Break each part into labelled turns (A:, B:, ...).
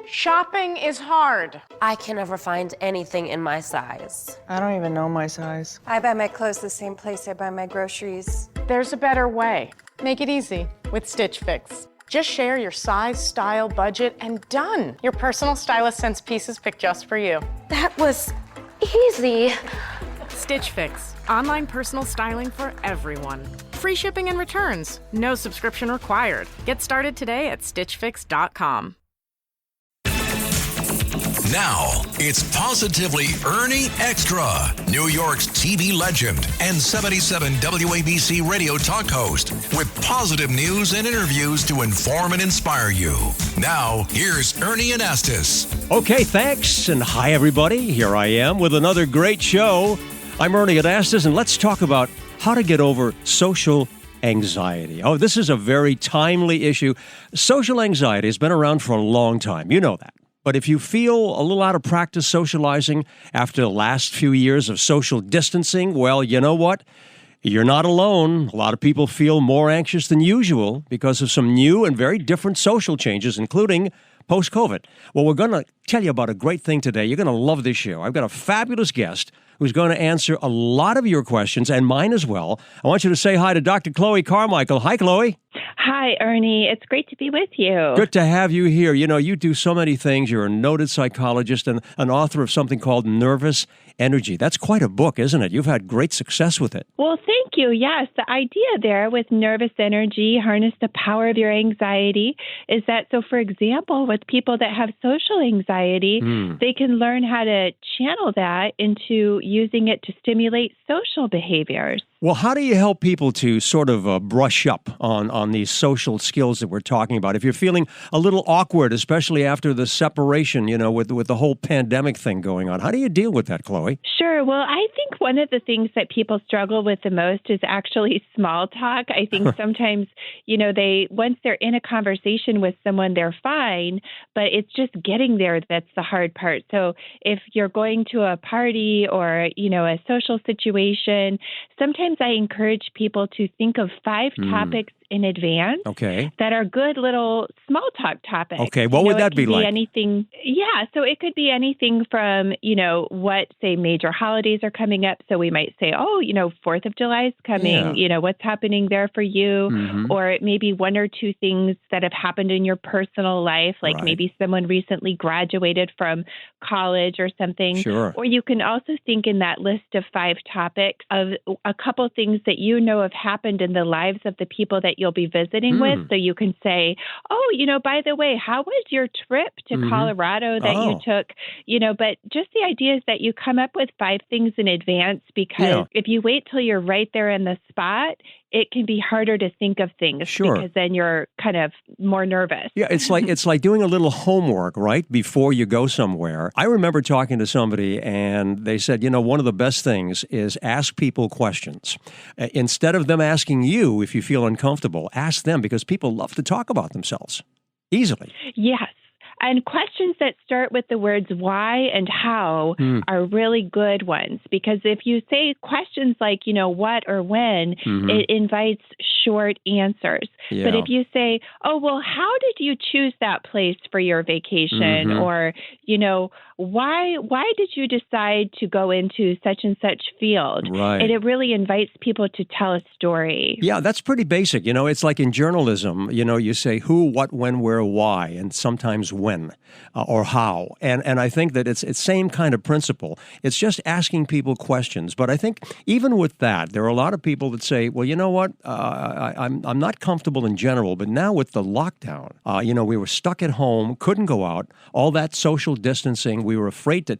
A: Shopping is hard.
B: I can never find anything in my size.
C: I don't even know my size.
D: I buy my clothes the same place I buy my groceries.
A: There's a better way. Make it easy with Stitch Fix. Just share your size, style, budget, and done. Your personal stylist sends pieces picked just for you.
B: That was easy.
A: Stitch Fix. Online personal styling for everyone. Free shipping and returns. No subscription required. Get started today at stitchfix.com.
E: Now, it's Positively Ernie Extra, New York's TV legend and 77 WABC radio talk host with positive news and interviews to inform and inspire you. Now, here's Ernie Anastas.
F: Okay, thanks, and hi, everybody. Here I am with another great show. I'm Ernie Anastas, and let's talk about how to get over social anxiety. Oh, this is a very timely issue. Social anxiety has been around for a long time. You know that. But if you feel a little out of practice socializing after the last few years of social distancing, well, you know what? You're not alone. A lot of people feel more anxious than usual because of some new and very different social changes, including post-COVID. Well, we're going to tell you about a great thing today. You're going to love this show. I've got a fabulous guest who's going to answer a lot of your questions and mine as well. I want you to say hi to Dr. Chloe Carmichael. Hi, Chloe.
G: Hi, Ernie. It's great to be with you.
F: Good to have you here. You know, you do so many things. You're a noted psychologist and an author of something called Nervous Energy. That's quite a book, isn't it? You've had great success with it.
G: Well, thank you. Yes, the idea there with Nervous Energy, harness the power of your anxiety, is that, so for example, with people that have social anxiety, they can learn how to channel that into using it to stimulate social behaviors.
F: Well, how do you help people to sort of brush up on these social skills that we're talking about? If you're feeling a little awkward, especially after the separation, you know, with the whole pandemic thing going on, how do you deal with that, Chloe?
G: Sure. Well, I think one of the things that people struggle with the most is actually small talk. I think sometimes, you know, once they're in a conversation with someone, they're fine, but it's just getting there that's the hard part. So if you're going to a party or, you know, a social situation, sometimes I encourage people to think of 5 topics in advance that are good little small talk topics. Okay,
F: what would that be like?
G: Anything, so it could be anything from, you know, what, say, major holidays are coming up. So we might say, oh, you know, 4th of July is coming. You know, what's happening there for you? Or it may be 1 or 2 things that have happened in your personal life, like maybe someone recently graduated from college or something.
F: Sure.
G: Or you can also think in that list of 5 topics of a couple things that you know have happened in the lives of the people that you'll be visiting with. So you can say, oh, you know, by the way, how was your trip to Colorado that you took? You know, but just the idea is that you come up with 5 things in advance, because if you wait till you're right there in the spot, it can be harder to think of things because then you're kind of more nervous.
F: Yeah, it's like doing a little homework, right, before you go somewhere. I remember talking to somebody and they said, you know, one of the best things is ask people questions. Instead of them asking you if you feel uncomfortable, ask them, because people love to talk about themselves easily.
G: Yes. And questions that start with the words why and how are really good ones, because if you say questions like, you know, what or when, it invites short answers. But if you say, oh, well, how did you choose that place for your vacation? Or, you know, why did you decide to go into such and such field?
F: Right.
G: And it really invites people to tell a story.
F: Yeah, that's pretty basic. You know, it's like in journalism, you know, you say who, what, when, where, why, and sometimes when or how. And I think that it's same kind of principle. It's just asking people questions. But I think even with that, there are a lot of people that say, well, you know what, I'm not comfortable in general, but now with the lockdown, you know, we were stuck at home, couldn't go out, all that social distancing, we were afraid to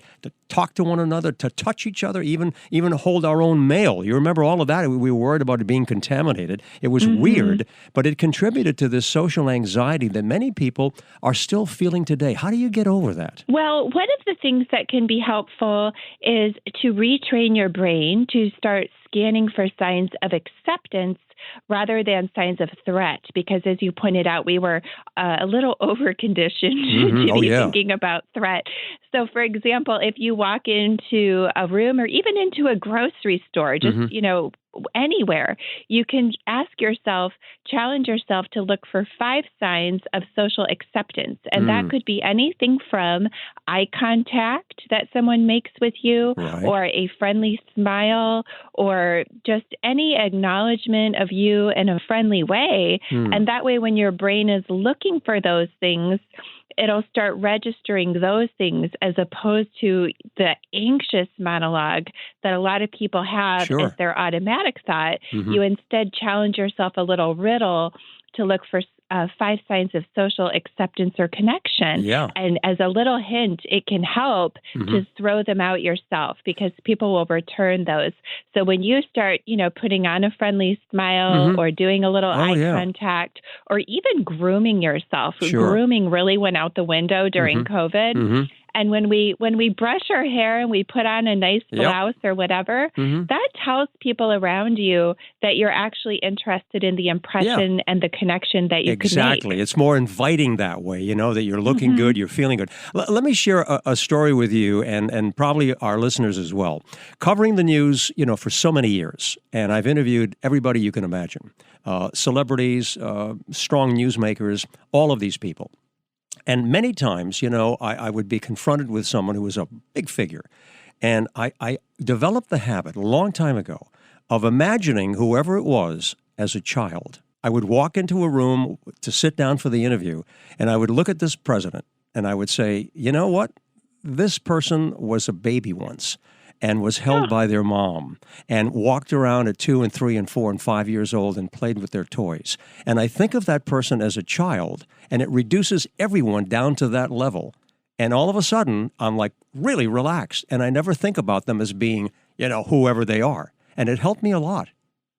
F: talk to one another, to touch each other, even hold our own mail. You remember all of that? We were worried about it being contaminated. It was weird, but it contributed to this social anxiety that many people are still feeling today. How do you get over that?
G: Well, one of the things that can be helpful is to retrain your brain to start scanning for signs of acceptance rather than signs of threat, because as you pointed out, we were a little over-conditioned to be thinking about threat. So, for example, if you walk into a room or even into a grocery store, just, you know, anywhere, you can challenge yourself to look for 5 signs of social acceptance. And that could be anything from eye contact that someone makes with you, or a friendly smile, or just any acknowledgement of you in a friendly way. And that way, when your brain is looking for those things, it'll start registering those things as opposed to the anxious monologue that a lot of people have as their automatic thought. You instead challenge yourself a little riddle to look for 5 signs of social acceptance or connection. And as a little hint, it can help to throw them out yourself, because people will return those. So when you start, putting on a friendly smile or doing a little eye contact, or even grooming yourself, grooming really went out the window during COVID. And when we brush our hair and we put on a nice blouse or whatever, that tells people around you that you're actually interested in the impression and the connection that you can make.
F: Exactly. It's more inviting that way, that you're looking good, you're feeling good. Let me share a story with you and probably our listeners as well. Covering the news, for so many years, and I've interviewed everybody you can imagine, celebrities, strong newsmakers, all of these people. And many times, I would be confronted with someone who was a big figure. And I developed the habit a long time ago of imagining whoever it was as a child. I would walk into a room to sit down for the interview, and I would look at this president, and I would say, you know what? This person was a baby once and was held by their mom and walked around at 2 and 3 and 4 and 5 years old and played with their toys. And I think of that person as a child, and it reduces everyone down to that level. And all of a sudden, I'm like really relaxed, and I never think about them as being, whoever they are. And it helped me a lot.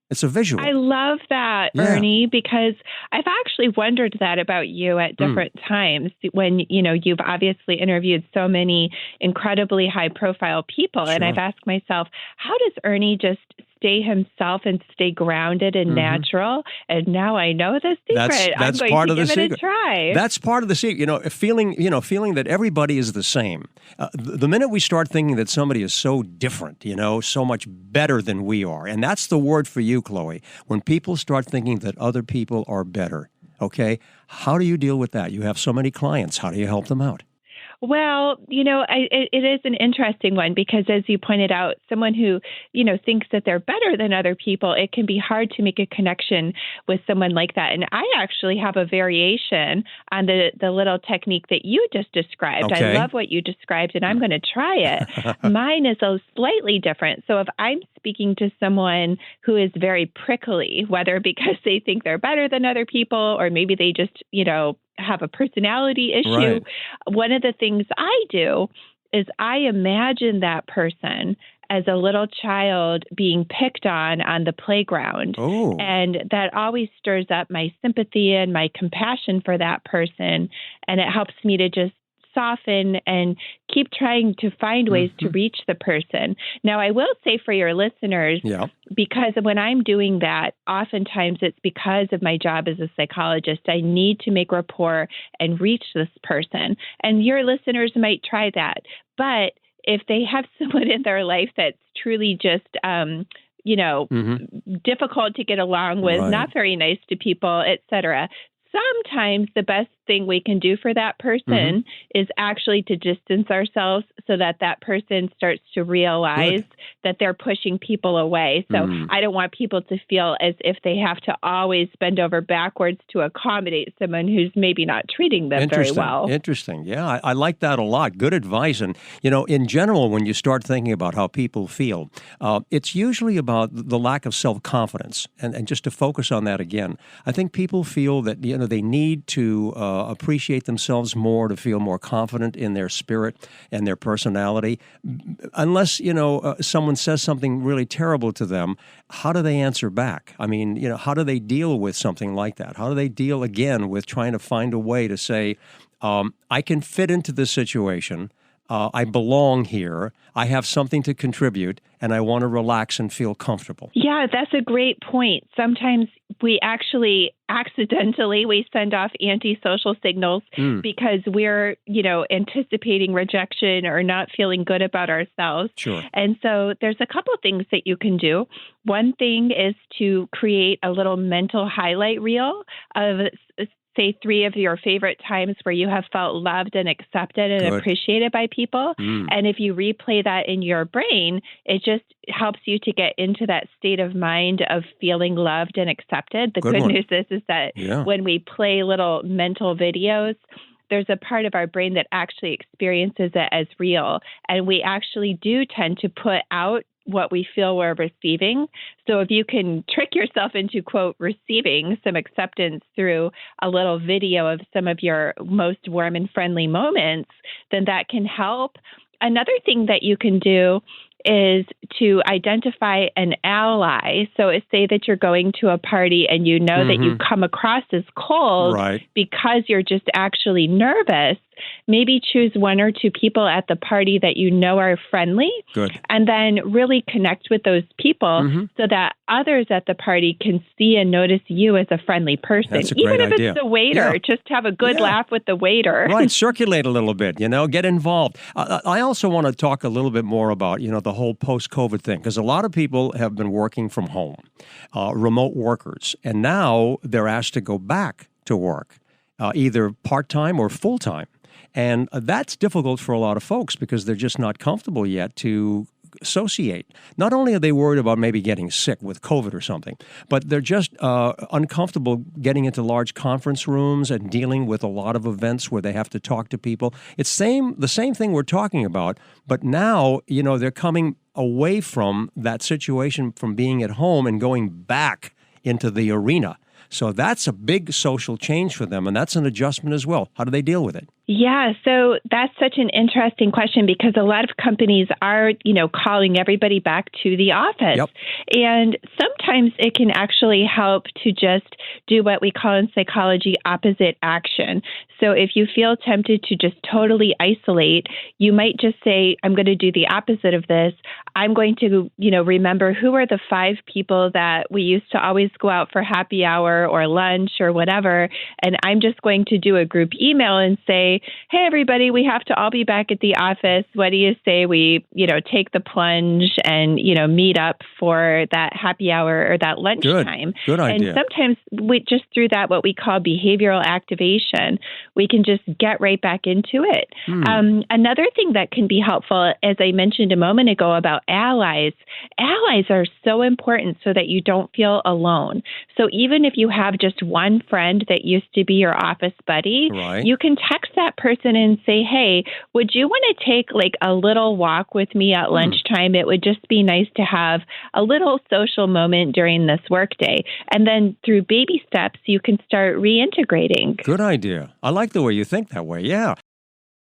F: It's a visual.
G: I love that, Ernie, because I've actually wondered that about you at different times when, you've obviously interviewed so many incredibly high-profile people. And I've asked myself, how does Ernie just stay himself and stay grounded and natural? And now I know the secret.
F: That's
G: I'm
F: part
G: going to
F: of the
G: give
F: secret.
G: it a try.
F: That's part of the secret. Feeling that everybody is the same. The minute we start thinking that somebody is so different, so much better than we are, and that's the word for you, Chloe. When people start thinking that other people are better, okay, how do you deal with that? You have so many clients. How do you help them out?
G: Well, it is an interesting one because, as you pointed out, someone who, thinks that they're better than other people, it can be hard to make a connection with someone like that. And I actually have a variation on the little technique that you just described.
F: Okay.
G: I love what you described, and I'm going to try it. Mine is a slightly different. So if I'm speaking to someone who is very prickly, whether because they think they're better than other people or maybe they just, have a personality issue. One of the things I do is I imagine that person as a little child being picked on the playground. And that always stirs up my sympathy and my compassion for that person. And it helps me to just soften and keep trying to find ways to reach the person. Now, I will say for your listeners, because when I'm doing that, oftentimes it's because of my job as a psychologist. I need to make rapport and reach this person. And your listeners might try that. But if they have someone in their life that's truly just, difficult to get along with, not very nice to people, et cetera, sometimes the best thing we can do for that person is actually to distance ourselves so that that person starts to realize that they're pushing people away. So I don't want people to feel as if they have to always bend over backwards to accommodate someone who's maybe not treating them very well.
F: Interesting. Yeah, I like that a lot. Good advice. And, in general, when you start thinking about how people feel, it's usually about the lack of self-confidence. And just to focus on that again, I think people feel that, they need to appreciate themselves more, to feel more confident in their spirit and their personality. Unless, someone says something really terrible to them, how do they answer back? I mean, how do they deal with something like that? How do they deal, again, with trying to find a way to say, I can fit into this situation. I belong here, I have something to contribute, and I want to relax and feel comfortable.
G: Yeah, that's a great point. Sometimes we actually accidentally send off antisocial signals because we're, anticipating rejection or not feeling good about ourselves.
F: Sure.
G: And so there's a couple of things that you can do. One thing is to create a little mental highlight reel of say 3 of your favorite times where you have felt loved and accepted and appreciated by people. And if you replay that in your brain, it just helps you to get into that state of mind of feeling loved and accepted. The good news is that when we play little mental videos, there's a part of our brain that actually experiences it as real. And we actually do tend to put out what we feel we're receiving. So if you can trick yourself into, quote, receiving some acceptance through a little video of some of your most warm and friendly moments, then that can help. Another thing that you can do is to identify an ally. So say that you're going to a party and you know that you come across as cold because you're just actually nervous. Maybe choose 1 or 2 people at the party that you know are friendly.
F: Good.
G: And then really connect with those people so that others at the party can see and notice you as a friendly person.
F: That's a great
G: Even if
F: idea.
G: it's the waiter, just have a good laugh with the waiter.
F: Right, circulate a little bit, get involved. I also want to talk a little bit more about, the whole post-COVID thing, because a lot of people have been working from home, remote workers, and now they're asked to go back to work, either part-time or full-time. And that's difficult for a lot of folks because they're just not comfortable yet to associate. Not only are they worried about maybe getting sick with COVID or something, but they're just uncomfortable getting into large conference rooms and dealing with a lot of events where they have to talk to people. It's the same thing we're talking about, but now, they're coming away from that situation, from being at home and going back into the arena. So that's a big social change for them, and that's an adjustment as well. How do they deal with it?
G: Yeah, so that's such an interesting question because a lot of companies are, calling everybody back to the office.
F: Yep.
G: And sometimes it can actually help to just do what we call in psychology opposite action. So if you feel tempted to just totally isolate, you might just say, I'm going to do the opposite of this. I'm going to, remember who are the 5 people that we used to always go out for happy hour or lunch or whatever. And I'm just going to do a group email and say, hey, everybody, we have to all be back at the office. What do you say we, take the plunge and, meet up for that happy hour or that lunchtime?
F: Good idea.
G: And sometimes we just through that, what we call behavioral activation, we can just get right back into it. Another thing that can be helpful, as I mentioned a moment ago about allies are so important so that you don't feel alone. So even if you have just one friend that used to be your office buddy, you can text that person and say, hey, would you want to take a little walk with me at lunchtime? It would just be nice to have a little social moment during this workday. And then through baby steps, you can start reintegrating.
F: Good idea. I like the way you think that way. Yeah.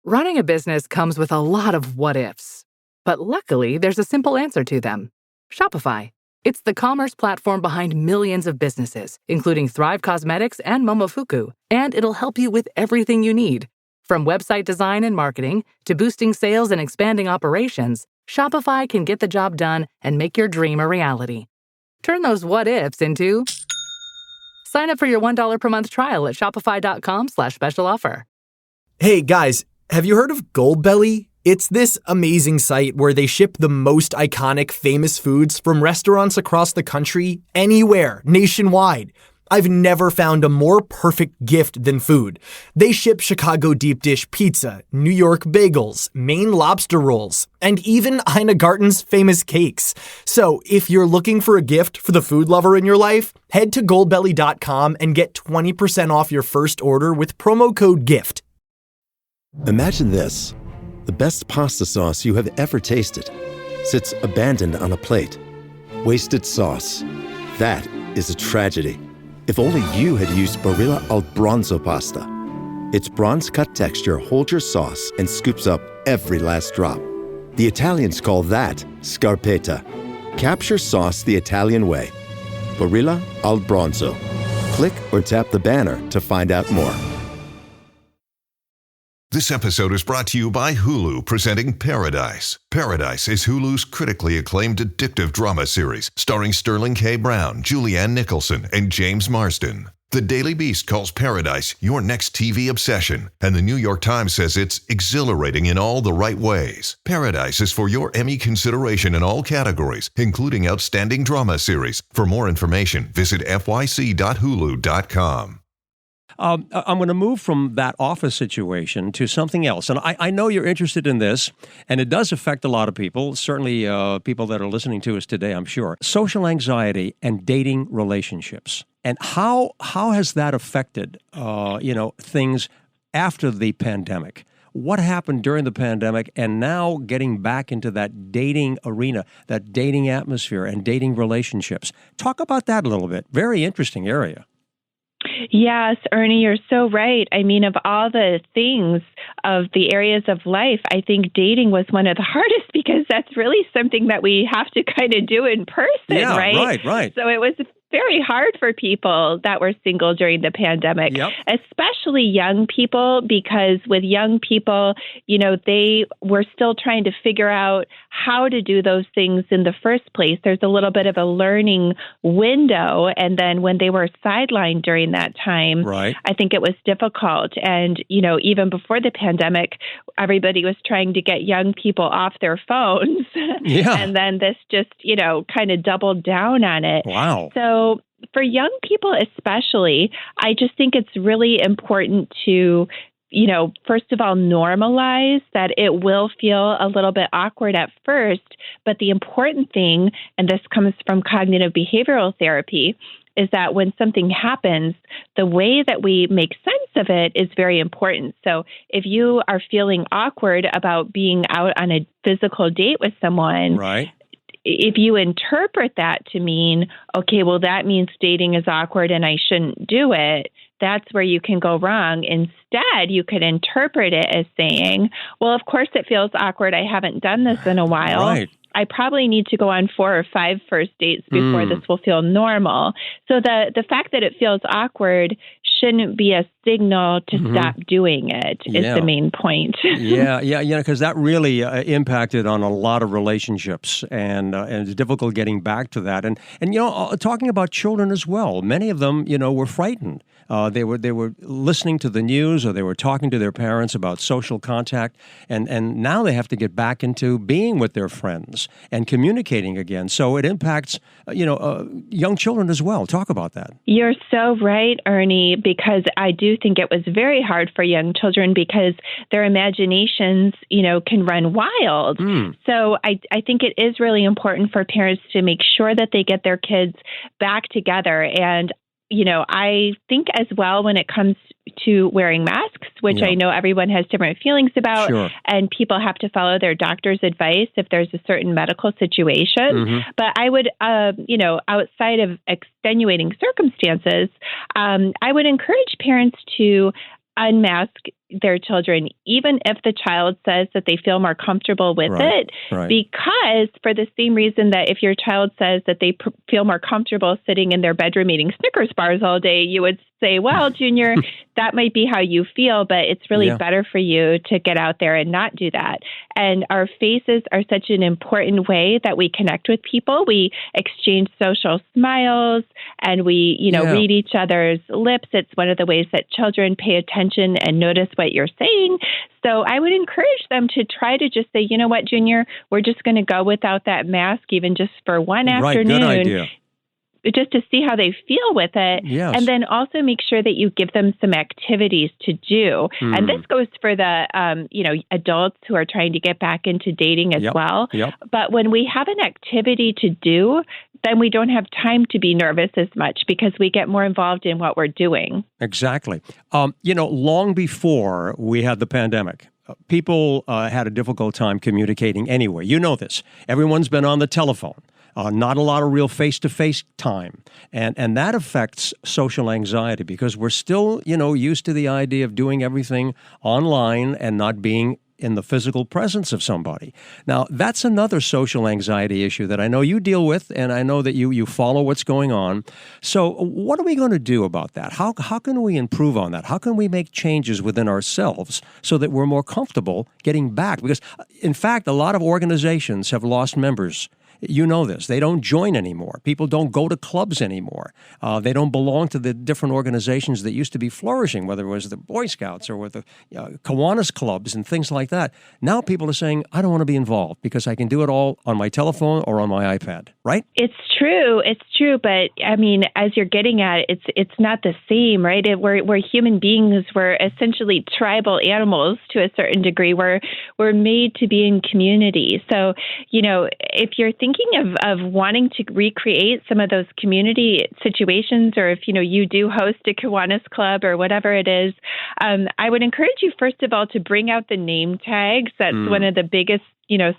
C: Running a business comes with a lot of what-ifs. But luckily, there's a simple answer to them. Shopify. It's the commerce platform behind millions of businesses, including Thrive Cosmetics and Momofuku. And it'll help you with everything you need. From website design and marketing to boosting sales and expanding operations, Shopify can get the job done and make your dream a reality. Turn those what-ifs into... Sign up for your $1 per month trial at shopify.com/special offer.
H: Hey, guys, have you heard of Goldbelly? It's this amazing site where they ship the most iconic, famous foods from restaurants across the country, anywhere, nationwide. I've never found a more perfect gift than food. They ship Chicago deep dish pizza, New York bagels, Maine lobster rolls, and even Ina Garten's famous cakes. So if you're looking for a gift for the food lover in your life, head to goldbelly.com and get 20% off your first order with promo code GIFT.
I: Imagine this. The best pasta sauce you have ever tasted sits abandoned on a plate. Wasted sauce. That is a tragedy. If only you had used Barilla al Bronzo pasta. Its bronze-cut texture holds your sauce and scoops up every last drop. The Italians call that scarpetta. Capture sauce the Italian way. Barilla al Bronzo. Click or tap the banner to find out more.
J: This episode is brought to you by Hulu, presenting Paradise. Paradise is Hulu's critically acclaimed addictive drama series starring Sterling K. Brown, Julianne Nicholson, and James Marsden. The Daily Beast calls Paradise your next TV obsession, and the New York Times says it's exhilarating in all the right ways. Paradise is for your Emmy consideration in all categories, including Outstanding Drama Series. For more information, visit fyc.hulu.com.
F: I'm going to move from that office situation to something else. And I know you're interested in this, and it does affect a lot of people, certainly people that are listening to us today, I'm sure. Social anxiety and dating relationships. And how has that affected, things after the pandemic? What happened during the pandemic and now getting back into that dating arena, that dating atmosphere and dating relationships? Talk about that a little bit. Very interesting area.
G: Yes, Ernie, you're so right. I mean, of all the things of the areas of life, I think dating was one of the hardest because that's really something that we have to kind of do in person, right?
F: Right.
G: So it was very hard for people that were single during the pandemic, especially young people, because with young people, they were still trying to figure out how to do those things in the first place. There's a little bit of a learning window. And then when they were sidelined during that time, I think it was difficult. And, even before the pandemic, everybody was trying to get young people off their phones. And then this just, kind of doubled down on it.
F: Wow.
G: So for young people especially, I just think it's really important to, first of all, normalize that it will feel a little bit awkward at first. But the important thing, and this comes from cognitive behavioral therapy, is that when something happens, the way that we make sense of it is very important. So if you are feeling awkward about being out on a physical date with someone, if you interpret that to mean, okay, well, that means dating is awkward and I shouldn't do it, that's where you can go wrong. Instead, you could interpret it as saying, well, of course it feels awkward. I haven't done this in a while. I probably need to go on 4 or 5 first dates before this will feel normal. So the fact that it feels awkward shouldn't be a signal to stop doing it is the main point.
F: Because that really impacted on a lot of relationships, and it's difficult getting back to that. And talking about children as well, many of them, were frightened. They were listening to the news, or they were talking to their parents about social contact, and now they have to get back into being with their friends and communicating again. So it impacts, young children as well. Talk about that. You're
G: so right, Ernie, because I do think it was very hard for young children because their imaginations, can run wild. So I think it is really important for parents to make sure that they get their kids back together. And I think as well when it comes to wearing masks, which I know everyone has different feelings about, and people have to follow their doctor's advice if there's a certain medical situation. But I would, outside of extenuating circumstances, I would encourage parents to unmask their children, even if the child says that they feel more comfortable with it, because for the same reason that if your child says that they feel more comfortable sitting in their bedroom eating Snickers bars all day, you would say, well, Junior, that might be how you feel, but it's really better for you to get out there and not do that. And our faces are such an important way that we connect with people. We exchange social smiles and we, read each other's lips. It's one of the ways that children pay attention and notice what you're saying. So I would encourage them to try to just say, you know what, Junior, we're just going to go without that mask, even just for one afternoon.
F: Good idea.
G: Just to see how they feel with it. And then also make sure that you give them some activities to do. And this goes for the, adults who are trying to get back into dating as well. But when we have an activity to do, then we don't have time to be nervous as much because we get more involved in what we're doing.
F: Exactly. Long before we had the pandemic, people had a difficult time communicating anyway. You know this. Everyone's been on the telephone. Not a lot of real face-to-face time. And that affects social anxiety because we're still, used to the idea of doing everything online and not being in the physical presence of somebody. Now, that's another social anxiety issue that I know you deal with, and I know that you follow what's going on. So what are we going to do about that? How can we improve on that? How can we make changes within ourselves so that we're more comfortable getting back? Because, in fact, a lot of organizations have lost members. You know this. They don't join anymore. People don't go to clubs anymore. They don't belong to the different organizations that used to be flourishing, whether it was the Boy Scouts or with the Kiwanis clubs and things like that. Now people are saying, I don't want to be involved because I can do it all on my telephone or on my iPad, right?
G: It's true. But I mean, as you're getting at it, it's not the same, right? We're human beings. We're essentially tribal animals to a certain degree. We're made to be in community. So, if you're thinking of wanting to recreate some of those community situations, or if, you do host a Kiwanis club or whatever it is, I would encourage you, first of all, to bring out the name tags. That's one of the biggest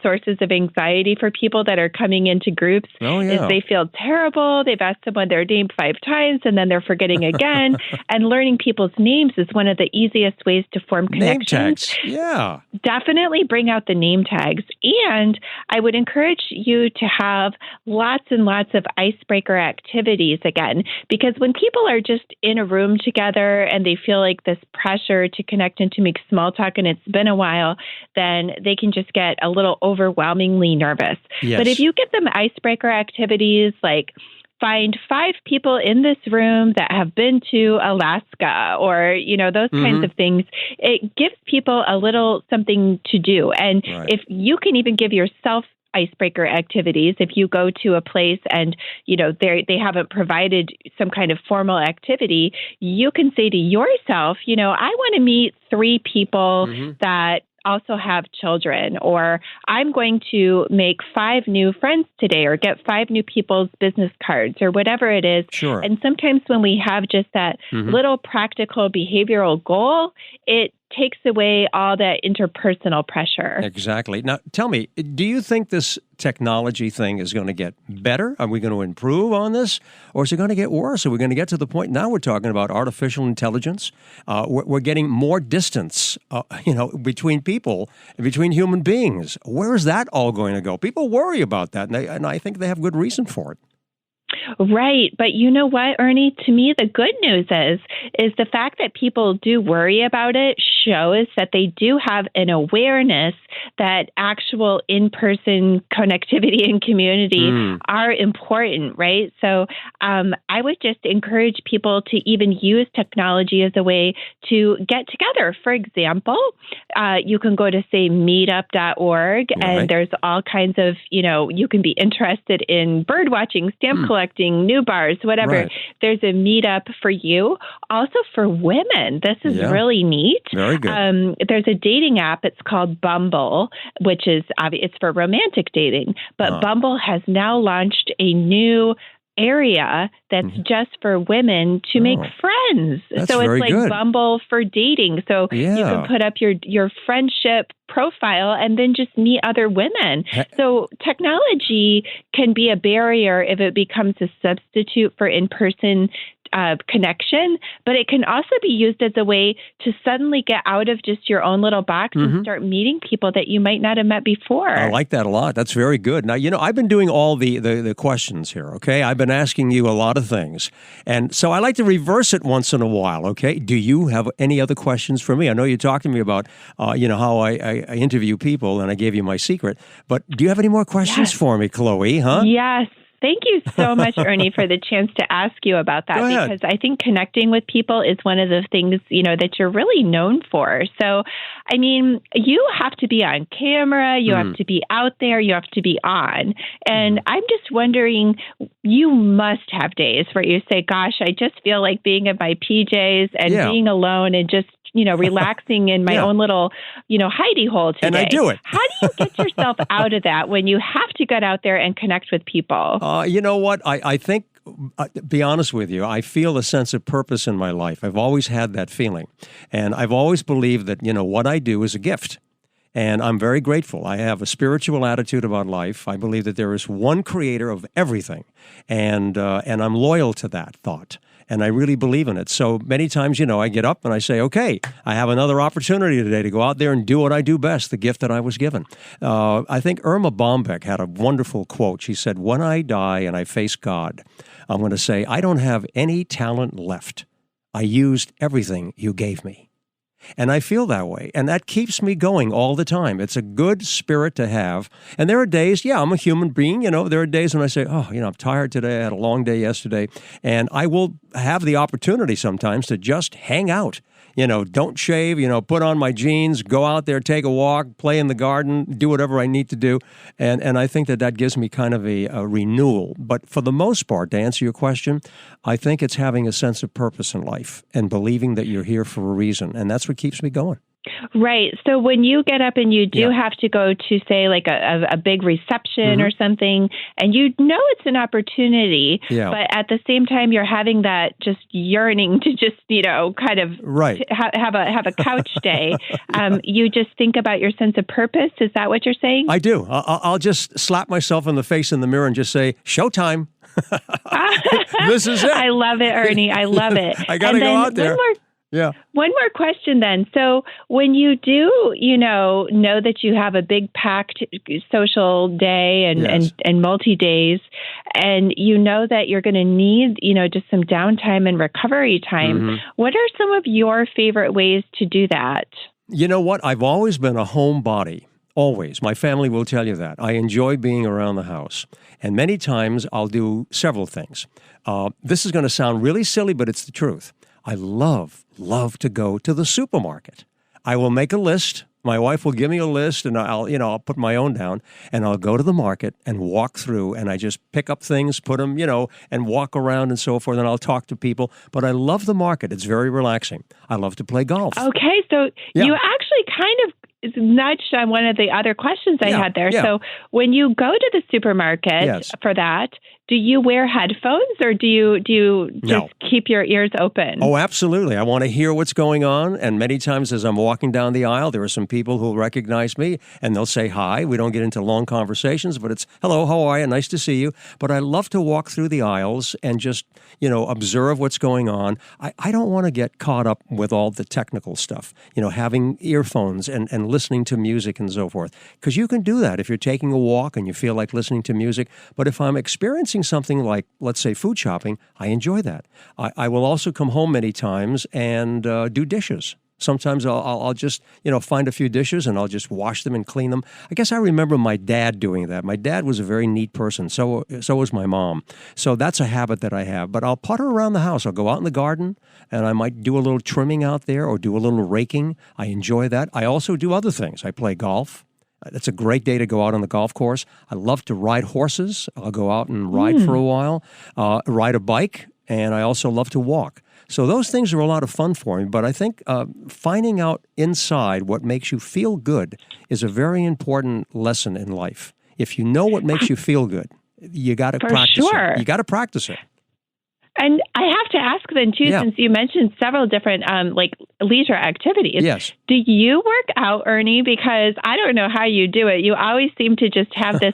G: sources of anxiety for people that are coming into groups. Is they feel terrible. They've asked someone their name 5 times and then they're forgetting again. And learning people's names is one of the easiest ways to form connections.
F: Name tags. Yeah.
G: Definitely bring out the name tags. And I would encourage you to have lots and lots of icebreaker activities again, because when people are just in a room together and they feel like this pressure to connect and to make small talk and it's been a while, then they can just get a little overwhelmingly nervous.
F: Yes.
G: But if you give them icebreaker activities like find 5 people in this room that have been to Alaska, or, those kinds of things, it gives people a little something to do. And if you can even give yourself icebreaker activities, if you go to a place and, they haven't provided some kind of formal activity, you can say to yourself, I want to meet 3 people that also have children, or I'm going to make 5 new friends today, or get 5 new people's business cards, or whatever it is.
F: Sure.
G: And sometimes when we have just that little practical behavioral goal, it takes away all that interpersonal pressure.
F: Exactly. Now, tell me, do you think this technology thing is going to get better? Are we going to improve on this? Or is it going to get worse? Are we going to get to the point now we're talking about artificial intelligence? We're getting more distance, between people, between human beings. Where is that all going to go? People worry about that, and I think they have good reason for it.
G: Right. But you know what, Ernie? To me, the good news is the fact that people do worry about it shows that they do have an awareness that actual in-person connectivity and community are important, right? So I would just encourage people to even use technology as a way to get together. For example, you can go to, say, meetup.org, and there's all kinds of, you can be interested in bird watching, stamp collecting, new bars, whatever.
F: Right.
G: There's a meetup for you. Also for women, this is really neat.
F: Very good.
G: There's a dating app. It's called Bumble, which is it's for romantic dating. But Bumble has now launched a new area that's just for women to make friends. So it's like
F: good.
G: Bumble for dating. So you can put up your friendship profile and then just meet other women. So technology can be a barrier if it becomes a substitute for in-person connection, but it can also be used as a way to suddenly get out of just your own little box and start meeting people that you might not have met before.
F: I like that a lot. That's very good. Now, I've been doing all the questions here, okay? I've been asking you a lot of things. And so I like to reverse it once in a while, okay? Do you have any other questions for me? I know you talked to me about, how I interview people, and I gave you my secret. But do you have any more questions for me, Chloe, huh?
G: Yes. Thank you so much, Ernie, for the chance to ask you about that, because I think connecting with people is one of the things, that you're really known for. So, I mean, you have to be on camera, you have to be out there, you have to be on. And I'm just wondering, you must have days where you say, gosh, I just feel like being in my PJs and being alone and just relaxing in my own little, hidey hole today.
F: And I do it.
G: How do you get yourself out of that when you have to get out there and connect with people?
F: You know what? I think, to be honest with you, I feel a sense of purpose in my life. I've always had that feeling. And I've always believed that, what I do is a gift. And I'm very grateful. I have a spiritual attitude about life. I believe that there is one creator of everything. And I'm loyal to that thought. And I really believe in it. So many times, I get up and I say, okay, I have another opportunity today to go out there and do what I do best, the gift that I was given. I think Irma Bombeck had a wonderful quote. She said, when I die and I face God, I'm going to say, I don't have any talent left. I used everything you gave me. And I feel that way. And that keeps me going all the time. It's a good spirit to have. And there are days, I'm a human being, there are days when I say, I'm tired today. I had a long day yesterday. And I will have the opportunity sometimes to just hang out. Don't shave, put on my jeans, go out there, take a walk, play in the garden, do whatever I need to do. And I think that gives me kind of a renewal. But for the most part, to answer your question, I think it's having a sense of purpose in life and believing that you're here for a reason. And that's what keeps me going.
G: Right. So when you get up and you do have to go to, say, like a big reception or something, and it's an opportunity, but at the same time you're having that just yearning to just, kind of have a couch day. You just think about your sense of purpose. Is that what you're saying?
F: I do. I'll just slap myself in the face in the mirror and just say, showtime. This is it.
G: I love it, Ernie. I love it.
F: I got to go out there.
G: One more question then. So when you do, know that you have a big packed social day and multi-days, and you know that you're going to need, just some downtime and recovery time, what are some of your favorite ways to do that?
F: You know what? I've always been a homebody. Always. My family will tell you that. I enjoy being around the house. And many times I'll do several things. This is going to sound really silly, but it's the truth. I love to go to the supermarket. I will make a list. My wife will give me a list, and I'll put my own down, and I'll go to the market and walk through, and I just pick up things, put them, and walk around and so forth, and I'll talk to people. But I love the market. It's very relaxing. I love to play golf.
G: Okay, so you actually kind of nudged on one of the other questions I had there. So when you go to the supermarket for that, do you wear headphones or do you just keep your ears open?
F: Oh, absolutely. I want to hear what's going on. And many times as I'm walking down the aisle, there are some people who recognize me and they'll say hi. We don't get into long conversations, but it's, hello, how are you? Nice to see you. But I love to walk through the aisles and just, observe what's going on. I don't want to get caught up with all the technical stuff, having earphones and listening to music and so forth. Because you can do that if you're taking a walk and you feel like listening to music. But if I'm experiencing something like, let's say, food shopping, I enjoy that. I will also come home many times and do dishes. Sometimes I'll just, find a few dishes and I'll just wash them and clean them. I guess I remember my dad doing that. My dad was a very neat person. So was my mom. So that's a habit that I have. But I'll putter around the house. I'll go out in the garden and I might do a little trimming out there or do a little raking. I enjoy that. I also do other things. I play golf. It's a great day to go out on the golf course. I love to ride horses. I'll go out and ride for a while, ride a bike, and I also love to walk. So those things are a lot of fun for me, but I think finding out inside what makes you feel good is a very important lesson in life. If you know what makes you feel good, you got to practice it. You got to practice it.
G: And I have to ask then, too, since you mentioned several different leisure activities.
F: Yes.
G: Do you work out, Ernie? Because I don't know how you do it. You always seem to just have this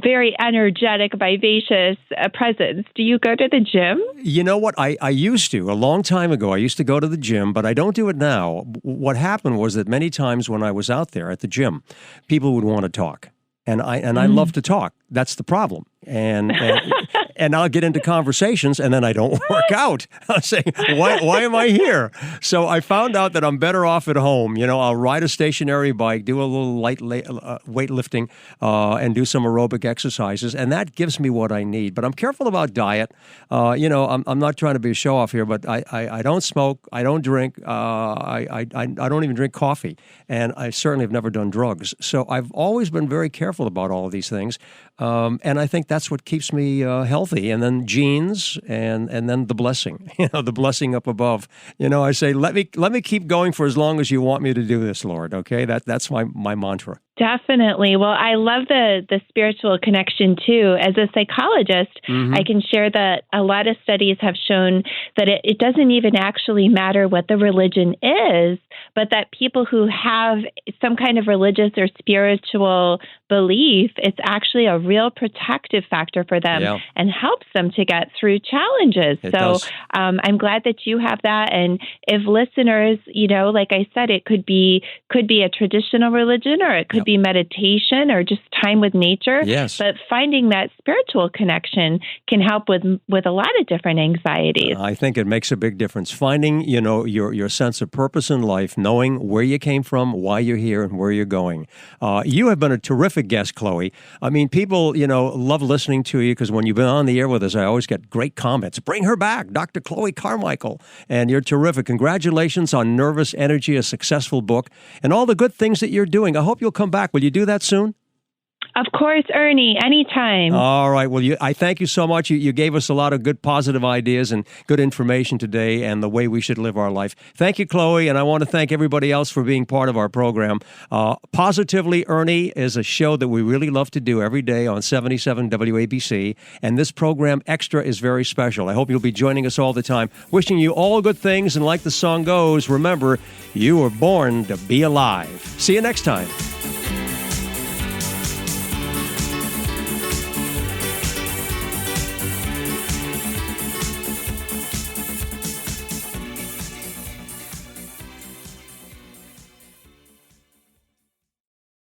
G: very energetic, vivacious presence. Do you go to the gym?
F: You know what? I used to. A long time ago, I used to go to the gym, but I don't do it now. What happened was that many times when I was out there at the gym, people would want to talk. And I love to talk. That's the problem. And I'll get into conversations and then I don't work out. I'll say, why am I here? So I found out that I'm better off at home. I'll ride a stationary bike, do a little light weightlifting, and do some aerobic exercises. And that gives me what I need. But I'm careful about diet. I'm not trying to be a show off here, but I don't smoke. I don't drink. I don't even drink coffee. And I certainly have never done drugs. So I've always been very careful about all of these things. And I think that's what keeps me healthy. And then genes, and then the blessing, the blessing up above. I say, let me keep going for as long as you want me to do this, Lord. Okay, that's my mantra.
G: Definitely. Well, I love the spiritual connection too. As a psychologist, I can share that a lot of studies have shown that it doesn't even actually matter what the religion is, but that people who have some kind of religious or spiritual belief, it's actually a real protective factor for them and helps them to get through challenges. I'm glad that you have that. And if listeners, like I said, it could be a traditional religion, or it could be meditation, or just time with nature.
F: Yes.
G: But finding that spiritual connection can help with a lot of different anxieties.
F: I think it makes a big difference. Finding, your sense of purpose in life, knowing where you came from, why you're here, and where you're going. You have been a terrific guest, Chloe. I mean, people, love listening to you because when you've been on the air with us, I always get great comments. Bring her back, Dr. Chloe Carmichael. And you're terrific. Congratulations on Nervous Energy, a successful book, and all the good things that you're doing. I hope you'll come back. Will you do that soon?
G: Of course, Ernie, anytime.
F: All right. Well, I thank you so much. You gave us a lot of good, positive ideas and good information today and the way we should live our life. Thank you, Chloe, and I want to thank everybody else for being part of our program. Positively Ernie is a show that we really love to do every day on 77 WABC, and this program Extra is very special. I hope you'll be joining us all the time. Wishing you all good things, and like the song goes, remember, you were born to be alive. See you next time.